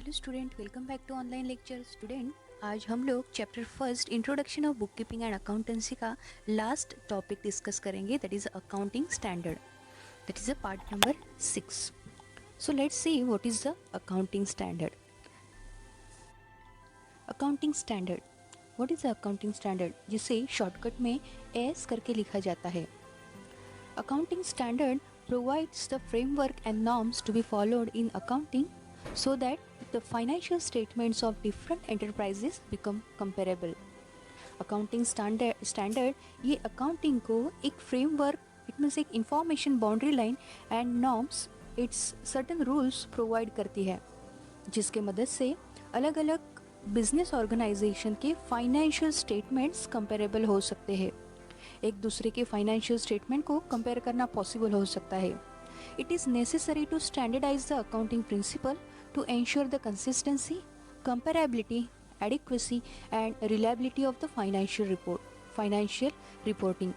Hello student, welcome back to online lecture. Student, आज हम लोग chapter first introduction of book keeping and accountancy का last topic discuss करेंगे, that is accounting standard, that is a part number 6। So let's see what is the accounting standard. Accounting standard, what is the accounting standard, जिसे shortcut में S करके लिखा जाता है। Accounting standard provides the framework and norms to be followed in accounting so that the financial statements of different enterprises become comparable. Accounting standard ये accounting को एक framework, it means एक information boundary line and norms, it's certain rules provide करती है, जिसके मदद से अलग अलग बिजनेस ऑर्गेनाइजेशन के फाइनेंशियल स्टेटमेंट्स कंपेरेबल हो सकते हैं। एक दूसरे के फाइनेंशियल स्टेटमेंट को कंपेयर करना पॉसिबल हो सकता है। It is necessary to standardize the accounting principle to ensure the consistency, comparability, adequacy and reliability of the financial reporting.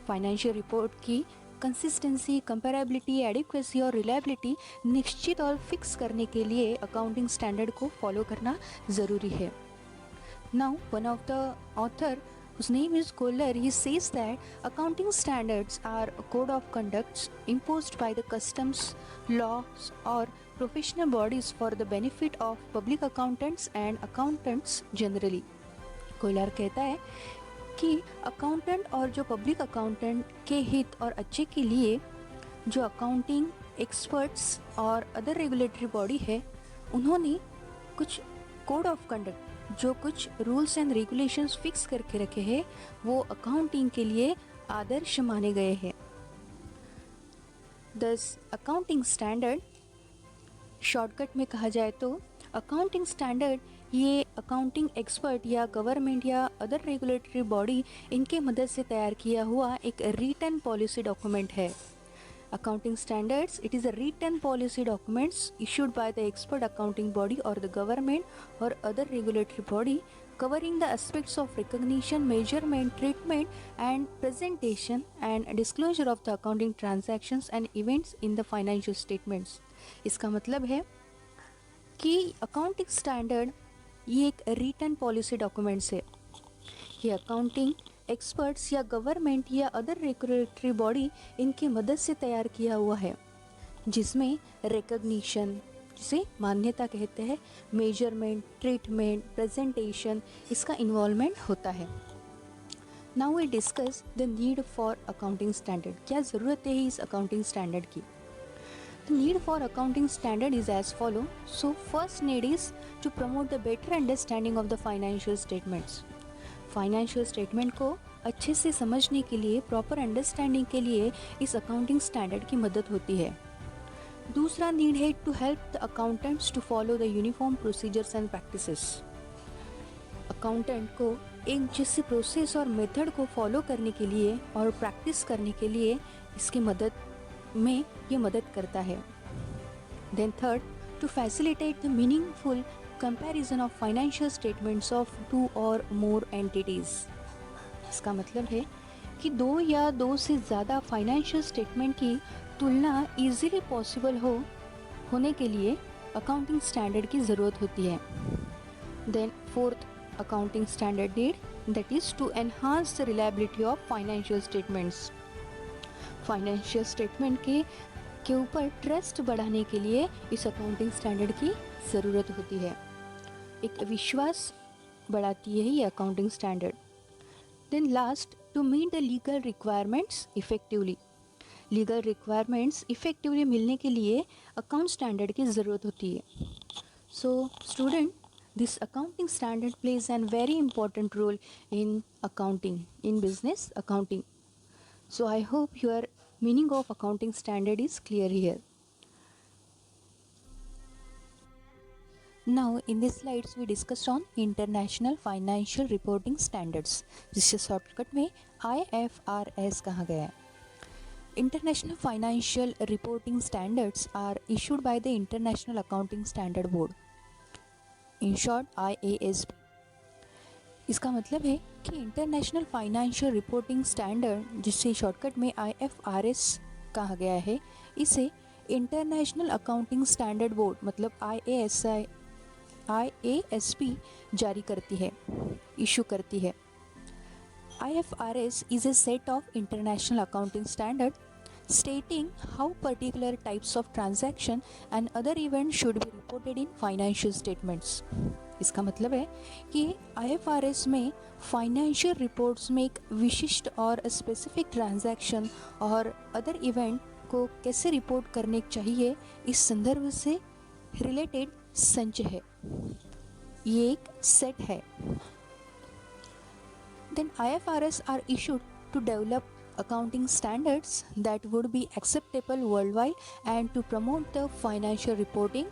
Financial report की कंसिस्टेंसी, कंपेरेबिलिटी, एडिक्वेसी और रिलायबिलिटी निश्चित और फिक्स करने के लिए अकाउंटिंग स्टैंडर्ड को फॉलो करना ज़रूरी है। Now one of the author, whose name is Kohler, he says that accounting standards are a code of conducts imposed by the customs, laws or professional bodies for the benefit of public accountants and accountants generally. Kohler कहता है कि accountant और जो public accountant के हित और अच्छे के लिए जो अकाउंटिंग एक्सपर्ट्स और अदर रेगुलेटरी बॉडी है, उन्होंने कुछ कोड ऑफ कंडक्ट, जो कुछ रूल्स एंड रेगुलेशंस फिक्स करके रखे हैं, वो अकाउंटिंग के लिए आदर्श माने गए हैं। दस अकाउंटिंग स्टैंडर्ड, शॉर्टकट में कहा जाए तो अकाउंटिंग स्टैंडर्ड ये अकाउंटिंग एक्सपर्ट या गवर्नमेंट या अदर रेगुलेटरी बॉडी, इनके मदद से तैयार किया हुआ एक रिटन पॉलिसी डॉक्यूमेंट है। Accounting standards, it is a written policy documents issued by the expert accounting body or the government or other regulatory body covering the aspects of recognition, measurement, treatment and presentation and disclosure of the accounting transactions and events in the financial statements. इसका मतलब है कि accounting standard ये एक return policy documents है। ये accounting experts या government या अदर रेगुलेटरी बॉडी, इनकी मदद से तैयार किया हुआ है, जिसमें रिकग्निशन, जिसे मान्यता कहते हैं, मेजरमेंट, ट्रीटमेंट, प्रेजेंटेशन, इसका इन्वॉल्वमेंट होता है। Now we discuss the need for accounting standard. क्या ज़रूरत है इस अकाउंटिंग स्टैंडर्ड की? The need for accounting standard is as follow. So first need is to promote the better understanding of the financial statements. Financial statement को अच्छे से समझने के लिए, प्रॉपर अंडरस्टैंडिंग के लिए इस अकाउंटिंग स्टैंडर्ड की मदद होती है। दूसरा नीड है to help the accountants to follow the uniform procedures and practices. Accountant को एक जैसे प्रोसेस और मेथड को फॉलो करने के लिए और प्रैक्टिस करने के लिए इसकी मदद में ये मदद करता है। Then third, to facilitate the meaningful comparison of financial statements of 2 और मोर एंटिटीज़। इसका मतलब है कि 2 या 2 से ज़्यादा फाइनेंशियल स्टेटमेंट की तुलना इजीली पॉसिबल होने के लिए अकाउंटिंग स्टैंडर्ड की ज़रूरत होती है। Then fourth accounting standard need, that is to enhance the reliability of financial statements. Financial statement के ऊपर ट्रस्ट बढ़ाने के लिए इस अकाउंटिंग स्टैंडर्ड की ज़रूरत होती है। एक विश्वास बढ़ाती है ये accounting standard. Then last, to meet the legal requirements effectively. Legal requirements effectively मिलने के लिए अकाउंट स्टैंडर्ड की ज़रूरत होती है। So student, this accounting standard plays an very important role in accounting, in business accounting. So I hope your meaning of accounting standard is clear here. Now in these slides we discussed on international financial reporting standards, जिसे shortcut में IFRS कहा गया है। International Financial Reporting Standards are issued by the International Accounting Standard Board, in short IASB. इसका मतलब है कि international financial reporting standard, जिसे शॉर्टकट में IFRS कहा गया है, इसे इंटरनेशनल अकाउंटिंग स्टैंडर्ड बोर्ड मतलब IASP जारी करती है, इशू करती है। IFRS is a set of international accounting standards stating how particular types of transaction and other events should be reported in financial statements. इसका मतलब है कि IFRS में फाइनेंशियल रिपोर्ट्स में एक विशिष्ट और स्पेसिफिक ट्रांजैक्शन और अदर इवेंट को कैसे रिपोर्ट करने चाहिए इस संदर्भ से रिलेटेड संच है, ये एक सेट है। Then IFRS are issued to develop accounting standards that would be acceptable worldwide and to promote the financial reporting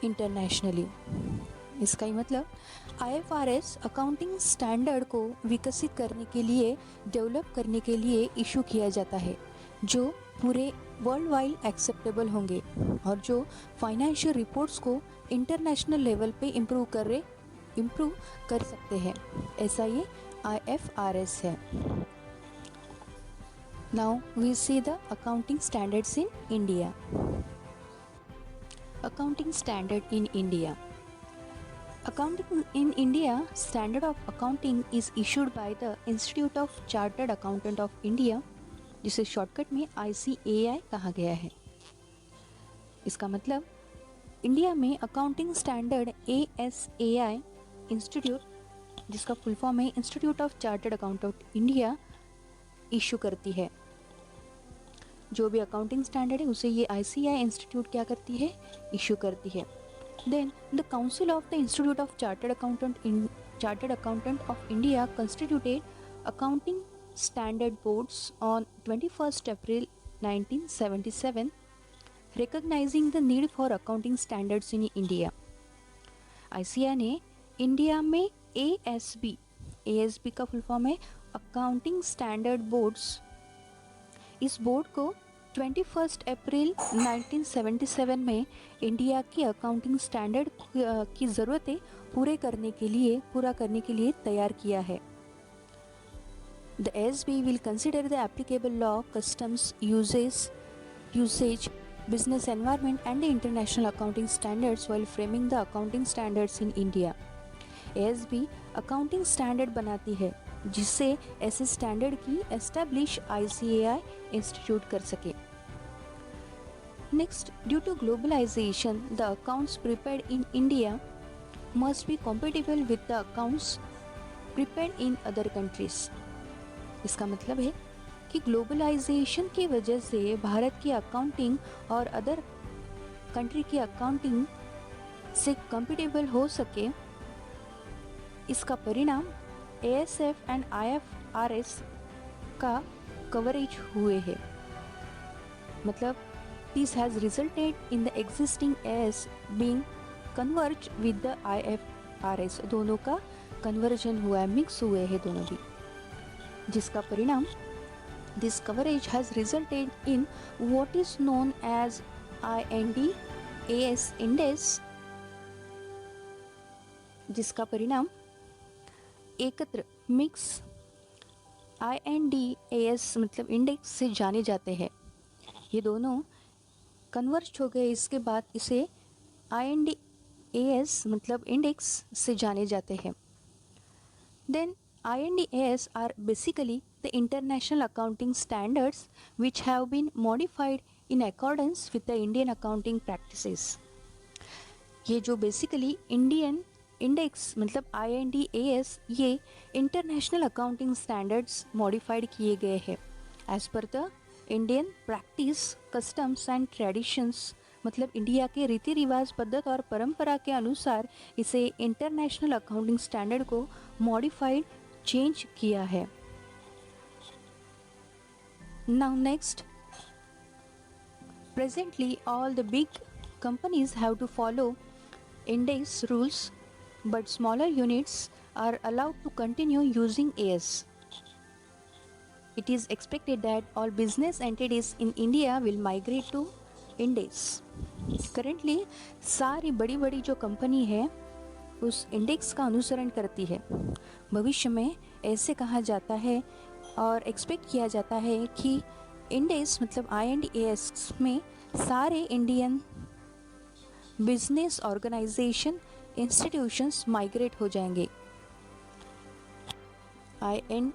internationally. इसका ही मतलब IFRS अकाउंटिंग स्टैंडर्ड को विकसित करने के लिए, डेवलप करने के लिए इशू किया जाता है जो पूरे वर्ल्ड वाइड एक्सेप्टेबल होंगे और जो फाइनेंशियल रिपोर्ट्स को इंटरनेशनल लेवल पे इम्प्रूव कर सकते हैं। ऐसा ये IFRS है। Now we see the accounting standards in India. Accounting standard in India. Accounting in India, Standard of Accounting is issued by the Institute of Chartered Accountant of India, जिसे shortcut में ICAI कहा गया है। इसका मतलब India में accounting standard ASAI institute, जिसका full form है institute of chartered accountant India, issue करती है। जो भी अकाउंटिंग स्टैंडर्ड है उसे ये ICAI इंस्टीट्यूट क्या करती है, इशू करती है। Then the council of the institute of chartered accountant of India constituted accounting standard boards on 21st April 1977, recognizing the need for accounting standards in India. ICAI ने India में ASB का full form है accounting standard boards, इस board को 21 अप्रैल 1977 में India की accounting standard की ज़रूरतें पूरा करने के लिए तैयार किया है। The ASB will consider the applicable law, customs, usage, business environment and the international accounting standards while framing the accounting standards in India. ASB accounting standard बनाती है जिससे ऐसे स्टैंडर्ड की एस्टैब्लिश ICAI इंस्टीट्यूट कर सके। Next, due to globalization the accounts prepared in India must be compatible with the accounts prepared in other countries. इसका मतलब है कि ग्लोबलाइजेशन की वजह से भारत की अकाउंटिंग और अदर कंट्री की अकाउंटिंग से कॉम्पेटिबल हो सके, इसका परिणाम ASF एंड IFRS का कवरेज हुए है। मतलब this has resulted in the existing AS being converge with the IFRS, दोनों का कन्वर्जन हुआ है, मिक्स हुए हैं दोनों भी, जिसका परिणाम this coverage has resulted in what is known as IND AS index, जिसका परिणाम एकत्र मिक्स IND AS मतलब इंडेक्स से जाने जाते हैं। ये दोनों कन्वर्ज हो गए, इसके बाद इसे IND AS मतलब इंडेक्स से जाने जाते हैं। Then IND AS are basically the international accounting standards which have been modified in accordance with the Indian accounting practices. ये जो बेसिकली इंडियन इंडेक्स मतलब IND AS ये इंटरनेशनल अकाउंटिंग स्टैंडर्ड्स मॉडिफाइड किए गए हैं as per the Indian practice, customs and traditions, मतलब India के रीति रिवाज, पद्धत और परंपरा के अनुसार इसे इंटरनेशनल अकाउंटिंग स्टैंडर्ड को मॉडिफाइड चेंज किया है। Now next, presently all the big companies have to follow index rules, but smaller units are allowed to continue using AS. It is expected that all business entities in India will migrate to index. Currently सारी बड़ी बड़ी जो company है उस index का अनुसरण करती है। भविष्य में ऐसे कहा जाता है और एक्सपेक्ट किया जाता है कि इंडेक्स मतलब IND AS में सारे Indian business organization institutions migrate हो जाएंगे, IN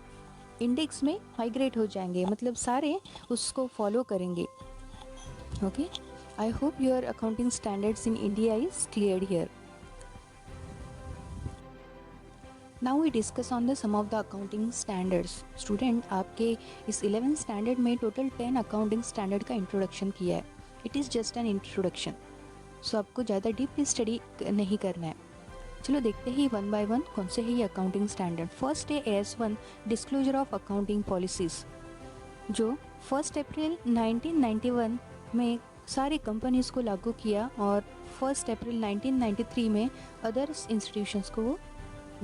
इंडेक्स में माइग्रेट हो जाएंगे, मतलब सारे उसको फॉलो करेंगे. Okay, I hope your accounting standards in India is clear here. Now we discuss on the some of the accounting standards. Student, आपके इस 11th स्टैंडर्ड में टोटल 10 अकाउंटिंग स्टैंडर्ड का इंट्रोडक्शन किया है. It is just an introduction, so आपको ज़्यादा deeply study नहीं करना है. चलो देखते हैं वन बाय वन कौन से है ये अकाउंटिंग स्टैंडर्ड. फर्स्ट है AS1 disclosure of accounting policies, जो 1 अप्रैल 1991 में सारी कंपनीज को लागू किया और 1 अप्रैल 1993 में अदर्स इंस्टीट्यूशंस को वो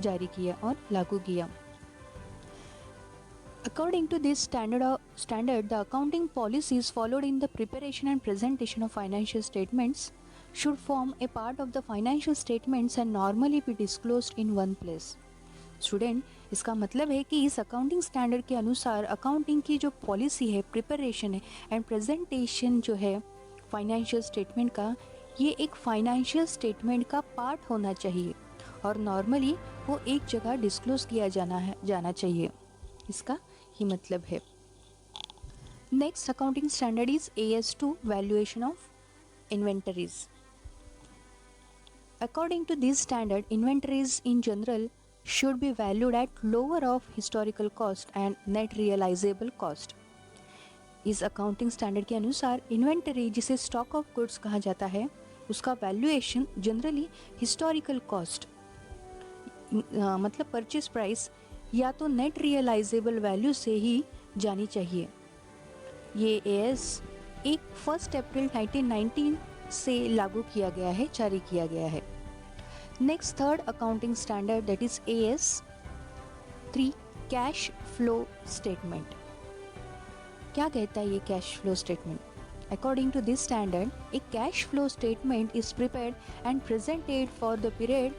जारी किया और लागू किया. According to this standard, the accounting policies followed in the preparation and presentation of financial statements should form a part of the financial statements and normally be disclosed in one place. Student, इसका मतलब है कि इस accounting standard के अनुसार accounting की जो policy है, प्रिपरेशन है एंड प्रेजेंटेशन जो है फाइनेंशियल स्टेटमेंट का, ये एक फाइनेंशियल स्टेटमेंट का पार्ट होना चाहिए और नॉर्मली वो एक जगह डिस्क्लोज किया जाना चाहिए. इसका ही मतलब है. Next accounting standard is AS2 valuation of inventories. According to this standard, inventories in general should be valued at lower of historical cost and net realizable cost. इस अकाउंटिंग स्टैंडर्ड के अनुसार इन्वेंटरी, जिसे स्टॉक ऑफ गुड्स कहा जाता है, उसका valuation generally historical cost मतलब purchase price या तो नेट रियलाइजेबल वैल्यू से ही जानी चाहिए. ये AS 1 अप्रैल 1919 से लागू किया गया है, जारी किया गया है. Next third accounting standard, that is AS3 cash flow statement. क्या कहता है ये cash flow statement? According to this standard, a cash flow statement is prepared and presented for the period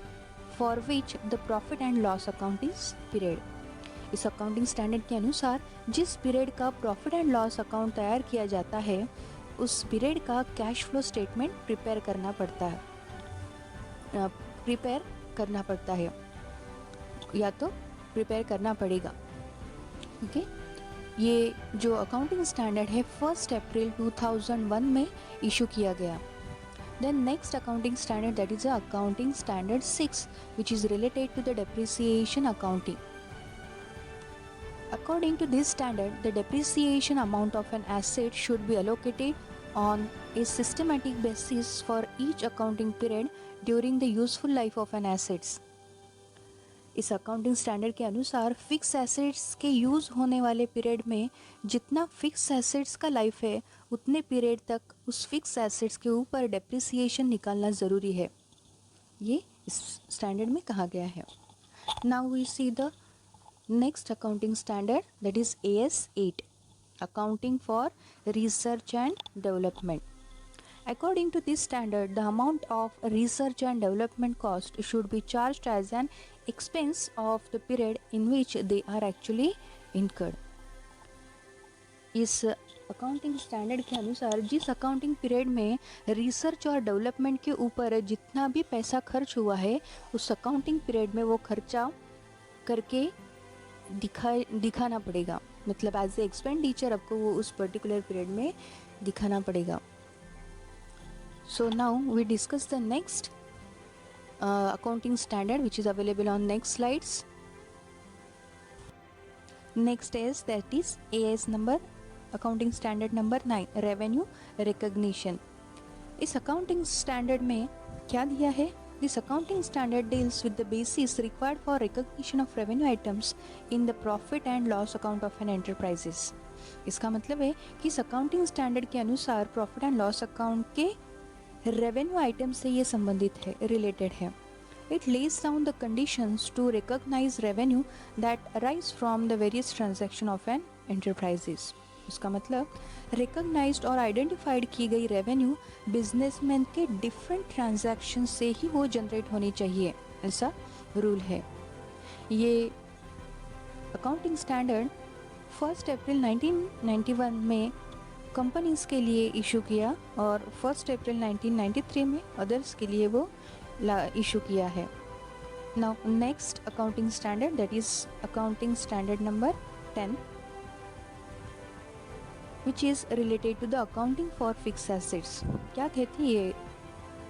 for which the profit and loss account is period. इस accounting standard के अनुसार जिस period का profit and loss account तैयार किया जाता है, उस पीरियड का कैश फ्लो स्टेटमेंट प्रिपेयर करना पड़ता है या तो प्रिपेयर करना पड़ेगा. ओके, ये जो अकाउंटिंग स्टैंडर्ड है 1 अप्रैल 2001 में इशू किया गया. Then next accounting standard, that is accounting standard 6 which is related to the depreciation accounting. According to this standard, the depreciation amount of an asset should be allocated on a systematic basis for each accounting period during the useful life of an assets. इस accounting standard के अनुसार fix assets के use होने वाले period में जितना fix assets का life है, उतने पीरियड तक उस फिक्स एसेट्स के ऊपर डेप्रिसिएशन निकालना ज़रूरी है. ये इस स्टैंडर्ड में कहा गया है. Now we see the next accounting standard, that is AS8 accounting for research and development. According to this standard, the amount of research and development cost should be charged as an expense of the period in which they are actually incurred. इस accounting standard के अनुसार जिस accounting period में research और development के ऊपर जितना भी पैसा खर्च हुआ है, उस अकाउंटिंग पीरियड में वो खर्चा करके दिखाना पड़ेगा. मतलब एज ए एक्सपेंडिचर आपको वो उस पर्टिकुलर पीरियड में दिखाना पड़ेगा. So now we discuss the next accounting standard which is available on next slides. Next is that is AS number accounting standard number 9 revenue recognition. इस accounting standard में क्या दिया है? This accounting standard deals with the basis required for recognition of revenue items in the profit and loss account of an enterprises. इसका मतलब है कि इस accounting standard के अनुसार प्रॉफिट एंड लॉस अकाउंट के रेवेन्यू आइटम से ये संबंधित है, रिलेटेड है. It lays down the conditions to recognize revenue that arise from the various transaction of an enterprises. उसका मतलब रिकॉग्नाइज्ड और आइडेंटिफाइड की गई रेवेन्यू बिजनेसमैन के डिफरेंट ट्रांजैक्शन से ही वो जनरेट होनी चाहिए, ऐसा रूल है. ये अकाउंटिंग स्टैंडर्ड 1 अप्रैल 1991 में कंपनीज के लिए इशू किया और 1 अप्रैल 1993 में अदर्स के लिए वो इशू किया है। Now next accounting standard, that is accounting standard number 10, which is related to the accounting for fixed assets। क्या कहती है ये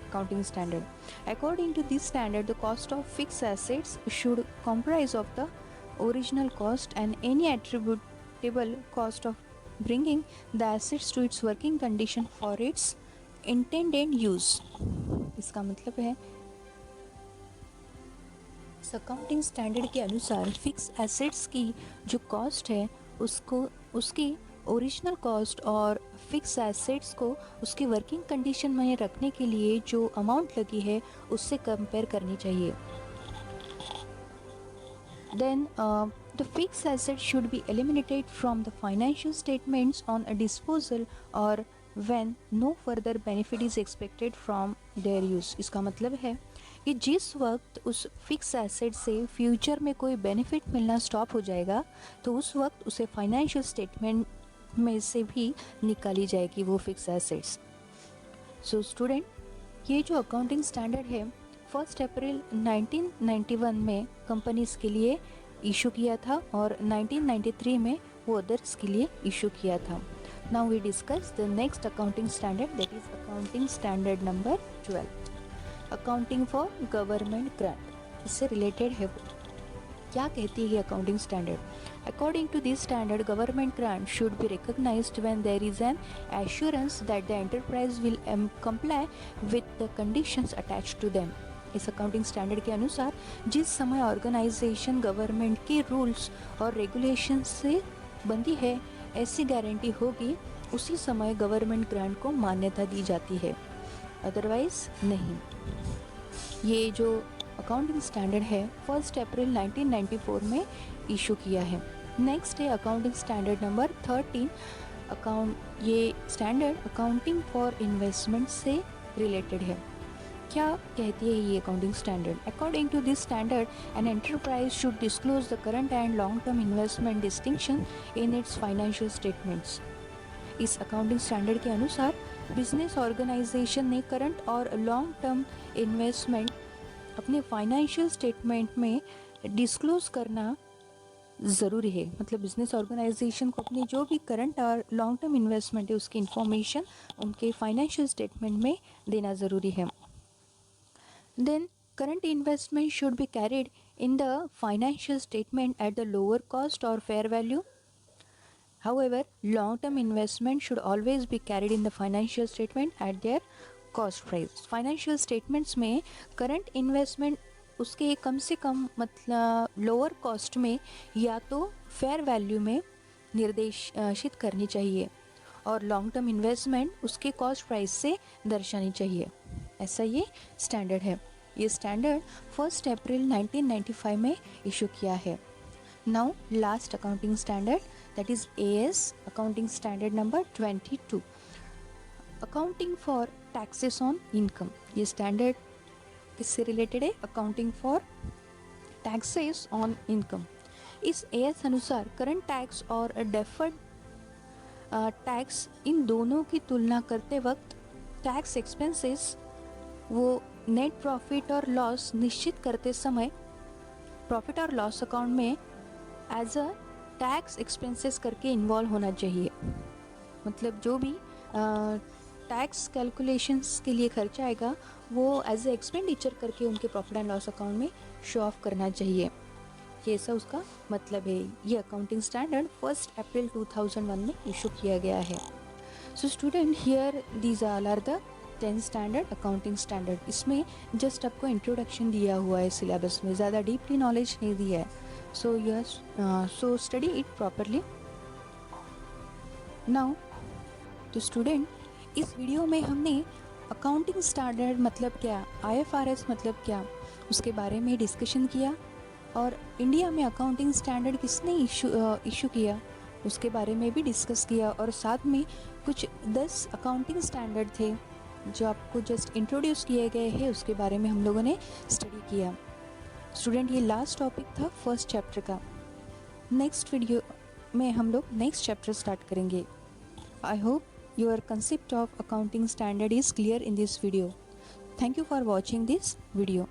accounting standard? According to this standard, the cost of fixed assets should comprise of the original cost and any attributable cost of bringing the assets to its working condition for its intended use। इसका मतलब है इस accounting standard के अनुसार fix assets की जो cost है उसको उसकी ओरिजिनल कॉस्ट और फिक्स एसेट्स को उसकी वर्किंग कंडीशन में रखने के लिए जो अमाउंट लगी है उससे कंपेयर करनी चाहिए। Then the fix asset should be eliminated from the financial statements on a disposal or when no further benefit is expected from their use. इसका मतलब है कि जिस वक्त उस फिक्स एसेट से फ्यूचर में कोई बेनिफिट मिलना स्टॉप हो जाएगा तो उस वक्त उसे फाइनेंशियल स्टेटमेंट में से भी निकाली जाएगी वो फिक्स एसेट्स। सो स्टूडेंट, ये जो अकाउंटिंग स्टैंडर्ड है 1 अप्रैल 1991 में कंपनीज के लिए इशू किया था और 1993 में वो अदर्स के लिए इशू किया था। Now we discuss the next accounting standard, that is accounting standard number 12, accounting for government grant. इससे रिलेटेड है वो। क्या कहती है accounting standard? According to this standard, government grant should be recognized when there is an assurance that the enterprise will comply with the conditions attached to them. इस accounting standard के अनुसार जिस समय ऑर्गेनाइजेशन गवर्नमेंट के rules और regulation से बंधी है ऐसी गारंटी होगी उसी समय गवर्नमेंट ग्रांट को मान्यता दी जाती है, अदरवाइज नहीं। ये जो अकाउंटिंग स्टैंडर्ड है 1 अप्रैल 1994 में इशू किया है। नेक्स्ट है अकाउंटिंग स्टैंडर्ड नंबर 13। ये स्टैंडर्ड अकाउंटिंग फॉर इन्वेस्टमेंट से रिलेटेड है। क्या कहती है ये accounting standard? According to this standard, an enterprise should disclose the current and long term investment distinction in its financial statements. इस अकाउंटिंग स्टैंडर्ड के अनुसार बिजनेस ऑर्गेनाइजेशन ने करंट और लॉन्ग टर्म इन्वेस्टमेंट अपने फाइनेंशियल स्टेटमेंट में disclose करना ज़रूरी है। मतलब बिजनेस ऑर्गेनाइजेशन को अपने जो भी करंट और लॉन्ग टर्म इन्वेस्टमेंट है उसकी इंफॉर्मेशन उनके फाइनेंशियल स्टेटमेंट में देना ज़रूरी है। Then current investment should be carried in the financial statement at the lower cost or fair value. However, long-term investment should always be carried in the financial statement at their cost price। Financial statements में current investment उसके कम से कम मतलब lower cost में या तो fair value में निर्देशित करनी चाहिए और लॉन्ग टर्म इन्वेस्टमेंट उसके कॉस्ट प्राइस से दर्शानी चाहिए। ऐसा ये स्टैंडर्ड है। ये स्टैंडर्ड 1 अप्रैल 1995 में इशू किया है। Now last accounting standard, that is AS, accounting standard number 22, accounting for taxes on income। ये स्टैंडर्ड किससे रिलेटेड है? Accounting for taxes on income. इस AS अनुसार करंट टैक्स और डेफर्ड टैक्स इन दोनों की तुलना करते वक्त टैक्स एक्सपेंसेस वो नेट प्रॉफिट और लॉस निश्चित करते समय प्रॉफिट और लॉस अकाउंट में एज अ टैक्स एक्सपेंसेस करके इन्वॉल्व होना चाहिए। मतलब जो भी टैक्स कैलकुलेशंस के लिए खर्चा आएगा वो एज ए एक्सपेंडिचर करके उनके प्रॉफिट एंड लॉस अकाउंट में शो ऑफ करना चाहिए। ये ऐसा उसका मतलब है। ये अकाउंटिंग स्टैंडर्ड 1 अप्रैल 2001 में इशू किया गया है। So student, here these all are the 10 standard accounting standard. इसमें जस्ट आपको इंट्रोडक्शन दिया हुआ है सिलेबस में, ज़्यादा डीपली नॉलेज नहीं दिया है। So yes, so study it properly. Now, तो स्टूडेंट, इस वीडियो में हमने अकाउंटिंग स्टैंडर्ड मतलब क्या, IFRS मतलब क्या, उसके बारे में डिस्कशन किया और इंडिया में अकाउंटिंग स्टैंडर्ड किसने इशू किया उसके बारे में भी डिस्कस किया और साथ में कुछ 10 अकाउंटिंग स्टैंडर्ड थे जो आपको जस्ट इंट्रोड्यूस किए गए हैं उसके बारे में हम लोगों ने स्टडी किया। स्टूडेंट, ये लास्ट टॉपिक था फर्स्ट चैप्टर का। नेक्स्ट वीडियो में हम लोग नेक्स्ट चैप्टर स्टार्ट करेंगे। I hope Your concept of accounting standard is clear in this video. Thank you for watching this video.